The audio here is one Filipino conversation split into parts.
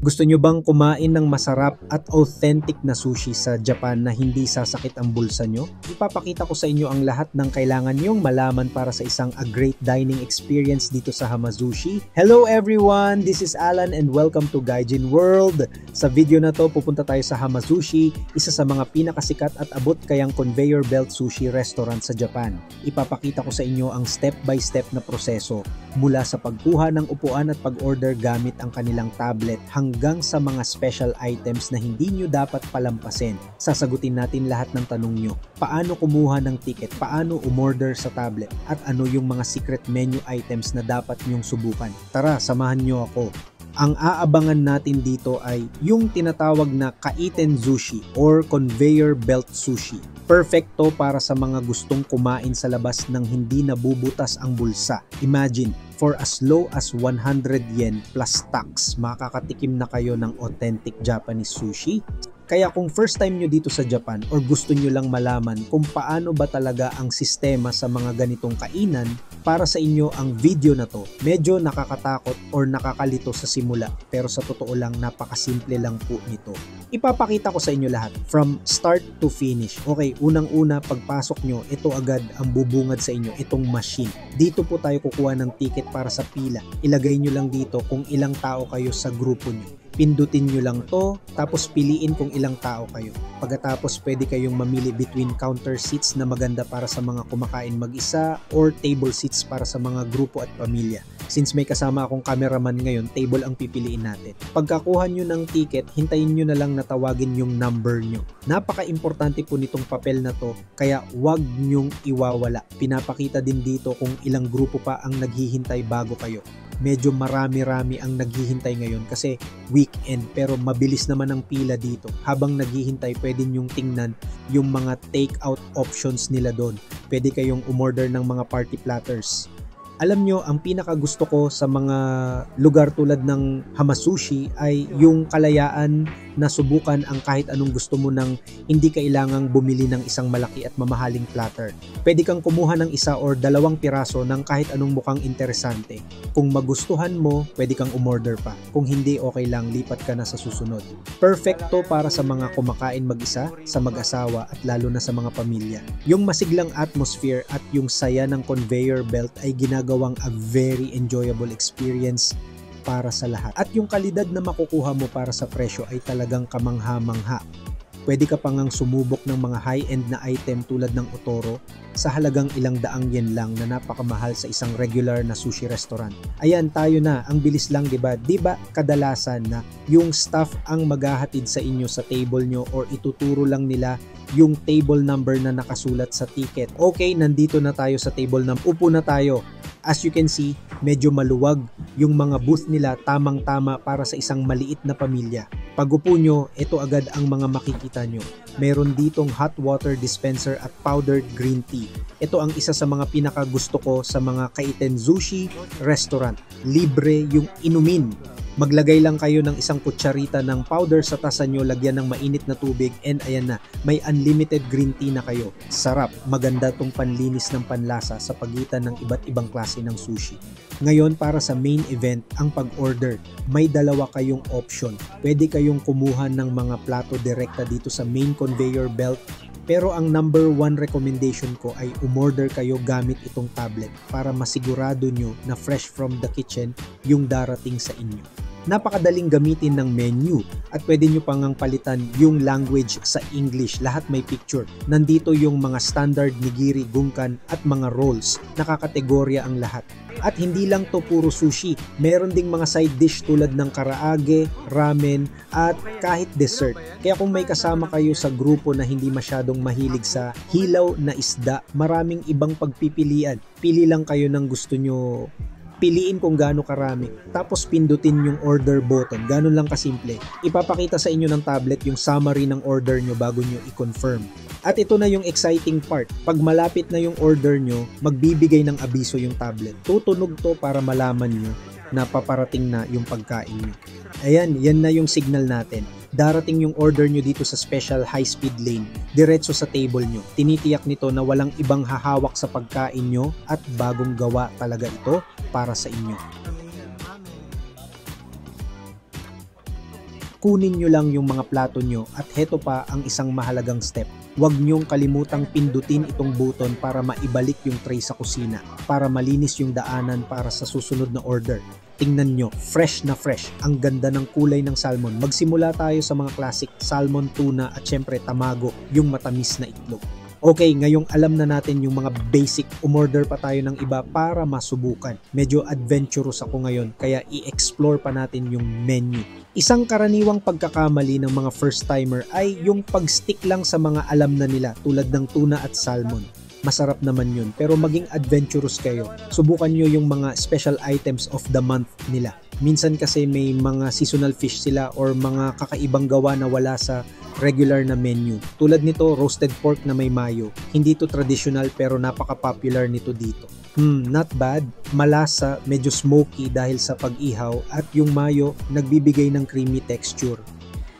Gusto nyo bang kumain ng masarap at authentic na sushi sa Japan na hindi sasakit ang bulsa nyo? Ipapakita ko sa inyo ang lahat ng kailangan nyong malaman para sa isang great dining experience dito sa Hamazushi. Hello everyone! This is Alan and welcome to Gaijin World! Sa video na to, pupunta tayo sa Hamazushi, isa sa mga pinakasikat at abot kayang conveyor belt sushi restaurant sa Japan. Ipapakita ko sa inyo ang step-by-step na proseso mula sa pagkuha ng upuan at pag-order gamit ang kanilang tablet hanggang sa mga special items na hindi nyo dapat palampasin. Sasagutin natin lahat ng tanong nyo. Paano kumuha ng ticket? Paano umorder sa tablet? At ano yung mga secret menu items na dapat nyong subukan? Tara, samahan nyo ako. Ang aabangan natin dito ay yung tinatawag na kaiten sushi or conveyor belt sushi. Perfecto para sa mga gustong kumain sa labas ng hindi nabubutas ang bulsa. Imagine, for as low as 100 yen plus tax, makakatikim na kayo ng authentic Japanese sushi. Kaya kung first time nyo dito sa Japan or gusto nyo lang malaman kung paano ba talaga ang sistema sa mga ganitong kainan, para sa inyo ang video na to. Medyo nakakatakot or nakakalito sa simula, pero sa totoo lang napakasimple lang po nito. Ipapakita ko sa inyo lahat from start to finish. Okay, unang-una pagpasok nyo, ito agad ang bubungad sa inyo, itong machine. Dito po tayo kukuha ng ticket para sa pila. Ilagay nyo lang dito kung ilang tao kayo sa grupo nyo. Pindutin nyo lang to, tapos piliin kung ilang tao kayo. Pagkatapos pwede kayong mamili between counter seats na maganda para sa mga kumakain mag-isa or table seats para sa mga grupo at pamilya. Since may kasama akong cameraman ngayon, table ang pipiliin natin. Pagkakuha nyo ng ticket, hintayin nyo na lang na tawagin yung number nyo. Napaka-importante po nitong papel na to, kaya wag nyong iwawala. Pinapakita din dito kung ilang grupo pa ang naghihintay bago kayo. Medyo marami-rami ang naghihintay ngayon kasi weekend, pero mabilis naman ang pila dito. Habang naghihintay, pwede nyong tingnan yung mga take-out options nila doon. Pwede kayong umorder ng mga party platters. Alam nyo, ang pinakagusto ko sa mga lugar tulad ng Hamazushi ay yung kalayaan na subukan ang kahit anong gusto mo nang hindi kailangang bumili ng isang malaki at mamahaling platter. Pwede kang kumuha ng isa or dalawang piraso ng kahit anong mukhang interesante. Kung magustuhan mo, pwede kang umorder pa. Kung hindi, okay lang, lipat ka na sa susunod. Perfecto para sa mga kumakain mag-isa, sa mag-asawa at lalo na sa mga pamilya. Yung masiglang atmosphere at yung saya ng conveyor belt ay ginagawang a very enjoyable experience para sa lahat. At yung kalidad na makukuha mo para sa presyo ay talagang kamangha-mangha. Pwede ka pang sumubok ng mga high-end na item tulad ng otoro sa halagang ilang daang yen lang na napakamahal sa isang regular na sushi restaurant. Ayan, tayo na. Ang bilis lang, diba? Diba kadalasan na yung staff ang maghahatid sa inyo sa table nyo or ituturo lang nila yung table number na nakasulat sa ticket. Okay, nandito na tayo sa table number. Upo na tayo. As you can see, medyo maluwag yung mga booth nila, tamang-tama para sa isang maliit na pamilya. Pag upo nyo, ito agad ang mga makikita nyo. Meron ditong hot water dispenser at powdered green tea. Ito ang isa sa mga pinakagusto ko sa mga kaiten sushi restaurant. Libre yung inumin. Maglagay lang kayo ng isang kutsarita ng powder sa tasa nyo, lagyan ng mainit na tubig, and ayan na, may unlimited green tea na kayo. Sarap, maganda tong panlinis ng panlasa sa pagitan ng iba't ibang klase ng sushi. Ngayon, para sa main event, ang pag-order, may dalawa kayong option. Pwede kayong kumuha ng mga plato direkta dito sa main conveyor belt, pero ang number one recommendation ko ay umorder kayo gamit itong tablet para masigurado nyo na fresh from the kitchen yung darating sa inyo. Napakadaling gamitin ng menu at pwede nyo pang palitan yung language sa English. Lahat may picture. Nandito yung mga standard nigiri, gungkan at mga rolls. Nakakategorya ang lahat. At hindi lang to puro sushi. Meron ding mga side dish tulad ng karaage, ramen at kahit dessert. Kaya kung may kasama kayo sa grupo na hindi masyadong mahilig sa hilaw na isda, maraming ibang pagpipilian. Pili lang kayo ng gusto nyo. Piliin kung gaano karami, tapos pindutin yung order button. Ganun lang kasimple. Ipapakita sa inyo ng tablet yung summary ng order nyo bago nyo i-confirm. At ito na yung exciting part. Pag malapit na yung order nyo, magbibigay ng abiso yung tablet. Tutunog to para malaman nyo na paparating na yung pagkain nyo. Ayan, yan na yung signal natin. Darating yung order nyo dito sa special high-speed lane, diretso sa table nyo. Tinitiyak nito na walang ibang hahawak sa pagkain nyo at bagong gawa talaga ito para sa inyo. kunin nyo lang yung mga plato nyo at heto pa ang isang mahalagang step. Huwag nyong kalimutang pindutin itong button para maibalik yung tray sa kusina, para malinis yung daanan para sa susunod na order. Tingnan nyo, fresh na fresh. Ang ganda ng kulay ng salmon. Magsimula tayo sa mga classic salmon, tuna at syempre tamago, yung matamis na itlog. Okay, ngayong alam na natin yung mga basic, umorder pa tayo ng iba para masubukan. Medyo adventurous ako ngayon, kaya i-explore pa natin yung menu. Isang karaniwang pagkakamali ng mga first-timer ay yung pag-stick lang sa mga alam na nila tulad ng tuna at salmon. Masarap naman yun, pero maging adventurous kayo. Subukan nyo yung mga special items of the month nila. Minsan kasi may mga seasonal fish sila or mga kakaibang gawa na wala sa regular na menu. Tulad nito, roasted pork na may mayo. Hindi to traditional pero napaka-popular nito dito. Not bad. Malasa, medyo smoky dahil sa pag-ihaw at yung mayo nagbibigay ng creamy texture.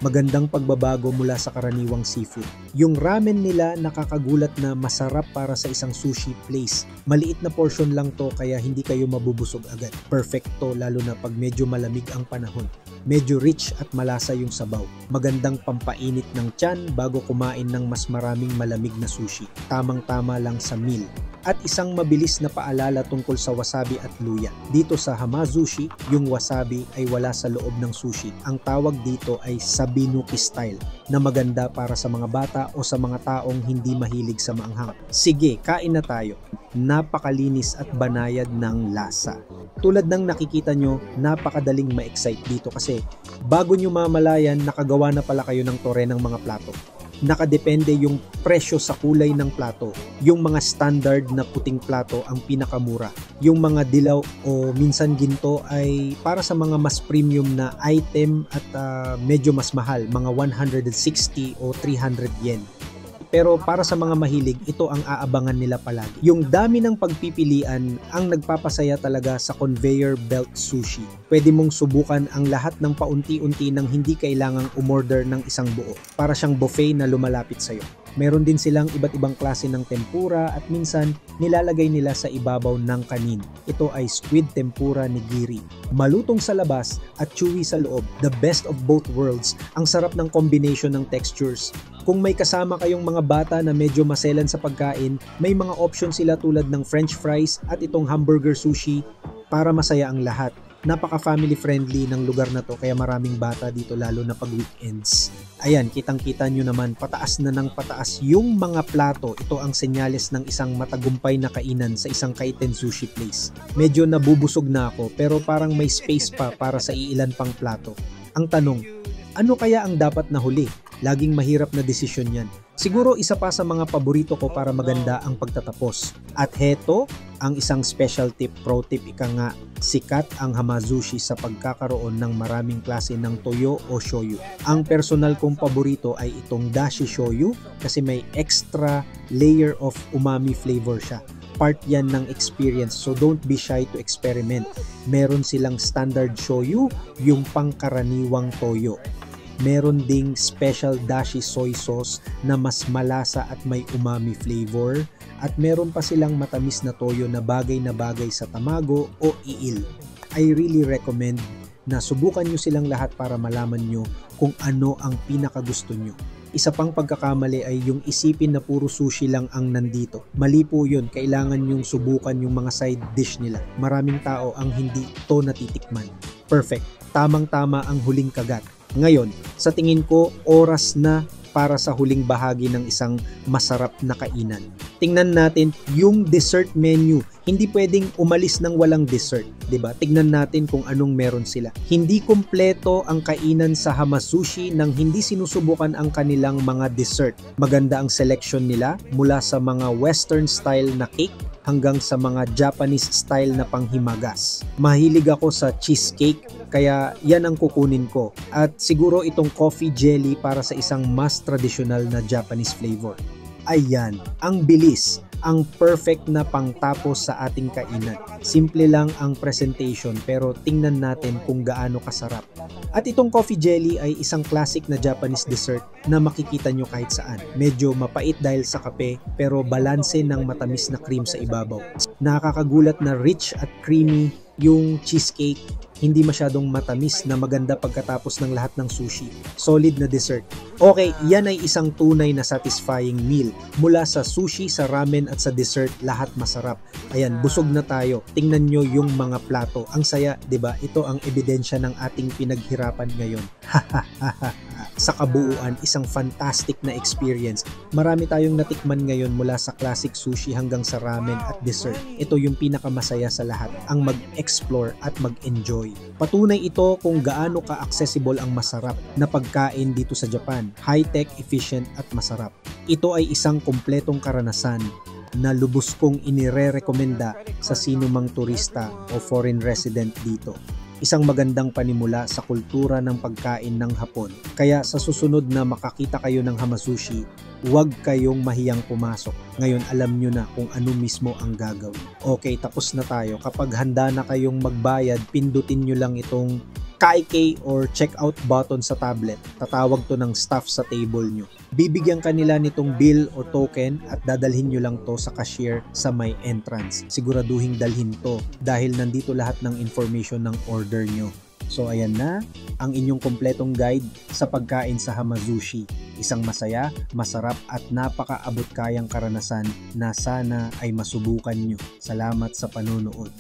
Magandang pagbabago mula sa karaniwang seafood. Yung ramen nila nakakagulat na masarap para sa isang sushi place. Maliit na portion lang to kaya hindi kayo mabubusog agad. Perfect to lalo na pag medyo malamig ang panahon. Medyo rich at malasa yung sabaw. Magandang pampainit ng tiyan bago kumain ng mas maraming malamig na sushi. Tamang-tama lang sa meal. At isang mabilis na paalala tungkol sa wasabi at luya. Dito sa Hamazushi, yung wasabi ay wala sa loob ng sushi. Ang tawag dito ay sabinuki style na maganda para sa mga bata o sa mga taong hindi mahilig sa maanghang. Sige, kain na tayo. Napakalinis at banayad ng lasa. Tulad ng nakikita nyo, napakadaling ma-excite dito kasi bago nyo mamalayan, nakagawa na pala kayo ng tore ng mga plato. Nakadepende yung presyo sa kulay ng plato. Yung mga standard na puting plato ang pinakamura. Yung mga dilaw o minsan ginto ay para sa mga mas premium na item at medyo mas mahal, mga 160 o 300 yen. Pero para sa mga mahilig, ito ang aabangan nila palagi. Yung dami ng pagpipilian ang nagpapasaya talaga sa conveyor belt sushi. Pwede mong subukan ang lahat ng paunti-unti nang hindi kailangang umorder ng isang buo. Para siyang buffet na lumalapit sa'yo. Meron din silang iba't ibang klase ng tempura at minsan nilalagay nila sa ibabaw ng kanin. Ito ay squid tempura nigiri. Malutong sa labas at chewy sa loob. The best of both worlds. Ang sarap ng combination ng textures. Kung may kasama kayong mga bata na medyo maselan sa pagkain, may mga option sila tulad ng french fries at itong hamburger sushi para masaya ang lahat. Napaka-family friendly ng lugar na to kaya maraming bata dito lalo na pag weekends. Ayan, kitang-kita nyo naman pataas na ng pataas yung mga plato. Ito ang senyales ng isang matagumpay na kainan sa isang kaiten sushi place. Medyo nabubusog na ako pero parang may space pa para sa iilan pang plato. Ang tanong, ano kaya ang dapat na huli? Laging mahirap na desisyon yan. Siguro isa pa sa mga paborito ko para maganda ang pagtatapos. At heto, ang isang special tip, pro tip ika nga, sikat ang Hamazushi sa pagkakaroon ng maraming klase ng toyo o shoyu. Ang personal kong paborito ay itong dashi shoyu kasi may extra layer of umami flavor siya. Part yan ng experience so don't be shy to experiment. Meron silang standard shoyu, yung pangkaraniwang toyo. Meron ding special dashi soy sauce na mas malasa at may umami flavor. At meron pa silang matamis na toyo na bagay sa tamago o iil. I really recommend na subukan nyo silang lahat para malaman nyo kung ano ang pinakagusto nyo. Isa pang pagkakamali ay yung isipin na puro sushi lang ang nandito. Mali po yun, kailangan yung subukan yung mga side dish nila. Maraming tao ang hindi to natitikman. Perfect, tamang-tama ang huling kagat. Ngayon, sa tingin ko, oras na para sa huling bahagi ng isang masarap na kainan. Tingnan natin yung dessert menu. Hindi pwedeng umalis ng walang dessert, 'di ba? Tingnan natin kung anong meron sila. Hindi kumpleto ang kainan sa Hamazushi nang hindi sinusubukan ang kanilang mga dessert. Maganda ang selection nila mula sa mga western style na cake hanggang sa mga Japanese style na panghimagas. Mahilig ako sa cheesecake kaya yan ang kukunin ko. At siguro itong coffee jelly para sa isang mas traditional na Japanese flavor. Ayan, ang bilis, ang perfect na pangtapos sa ating kainan. Simple lang ang presentation pero tingnan natin kung gaano kasarap. At itong coffee jelly ay isang classic na Japanese dessert na makikita nyo kahit saan. Medyo mapait dahil sa kape pero balanse ng matamis na cream sa ibabaw. Nakakagulat na rich at creamy yung cheesecake Hindi masyadong matamis na maganda pagkatapos ng lahat ng sushi. Solid na dessert. Okay, yan ay isang tunay na satisfying meal. Mula sa sushi, sa ramen at sa dessert, lahat masarap. Ayan, busog na tayo. Tingnan nyo yung mga plato. Ang saya, 'di ba? Ito ang ebidensya ng ating pinaghirapan ngayon. Sa kabuuan, isang fantastic na experience. Marami tayong natikman ngayon mula sa classic sushi hanggang sa ramen at dessert. Ito yung pinakamasaya sa lahat, ang mag-explore at mag-enjoy. Patunay ito kung gaano ka-accessible ang masarap na pagkain dito sa Japan. High-tech, efficient at masarap. Ito ay isang kumpletong karanasan na lubos kong inire-rekomenda sa sinumang turista o foreign resident dito. Isang magandang panimula sa kultura ng pagkain ng Hapon. Kaya sa susunod na makakita kayo ng Hamasushi, huwag kayong mahiyang pumasok. Ngayon alam nyo na kung ano mismo ang gagawin. Okay, tapos na tayo. Kapag handa na kayong magbayad, pindutin nyo lang itong Kaikei or checkout button sa tablet. Tatawag to ng staff sa table nyo. Bibigyan kanila nitong bill o token at dadalhin nyo lang to sa cashier sa may entrance. Siguraduhin dalhin to dahil nandito lahat ng information ng order nyo. So ayan na, ang inyong kompletong guide sa pagkain sa Hamazushi. Isang masaya, masarap at napakaabot kayang karanasan na sana ay masubukan nyo. Salamat sa panonood.